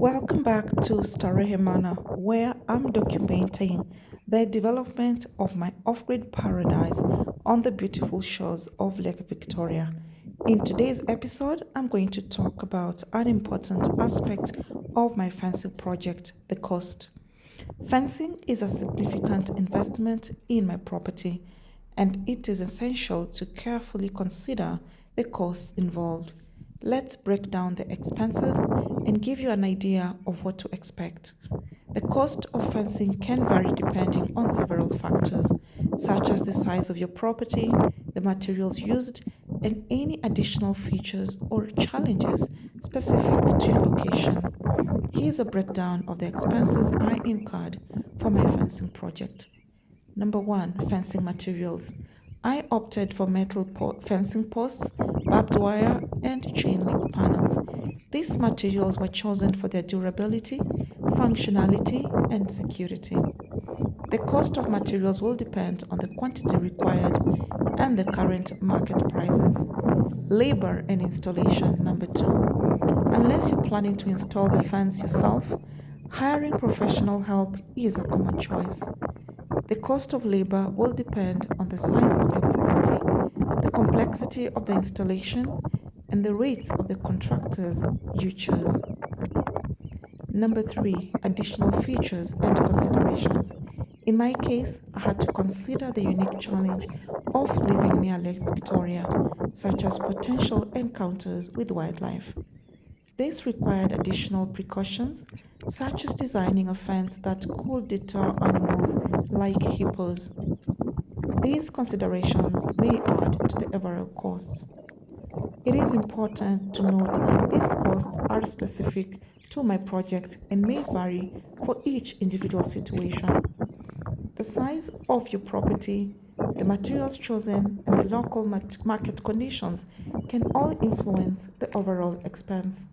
Welcome back to Starehe Manor, where I'm documenting the development of my off-grid paradise on the beautiful shores of Lake Victoria. In today's episode, I'm going to talk about an important aspect of my fencing project, the cost. Fencing is a significant investment in my property, and it is essential to carefully consider the costs involved. Let's break down the expenses and give you an idea of what to expect. The cost of fencing can vary depending on several factors, such as the size of your property, the materials used, and any additional features or challenges specific to your location. Here's a breakdown of the expenses I incurred for my fencing project. Number one, fencing materials. I opted for metal fencing posts, barbed wire, and chain link panels. These materials were chosen for their durability, functionality, and security. The cost of materials will depend on the quantity required and the current market prices. Labor and installation. Number two, unless you're planning to install the fence yourself, hiring professional help is a common choice. The cost of labor will depend on the size of your property, the complexity of the installation, and the rates of the contractors you choose. Number three, additional features and considerations. In my case, I had to consider the unique challenge of living near Lake Victoria, such as potential encounters with wildlife. This required additional precautions, such as designing a fence that could deter animals like hippos. These considerations may add to the overall costs. It is important to note that these costs are specific to my project and may vary for each individual situation. The size of your property, the materials chosen, and the local market conditions can all influence the overall expense.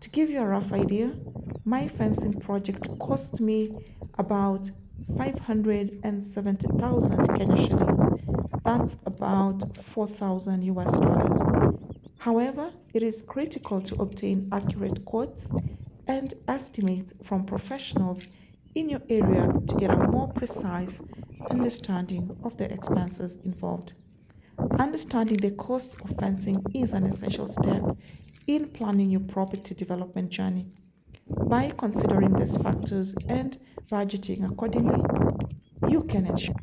To give you a rough idea, my fencing project cost me about 570,000 Kenya shillings. That's about 4,000 US dollars. However, it is critical to obtain accurate quotes and estimates from professionals in your area to get a more precise understanding of the expenses involved. Understanding the costs of fencing is an essential step in planning your property development journey. By considering these factors and budgeting accordingly, you can ensure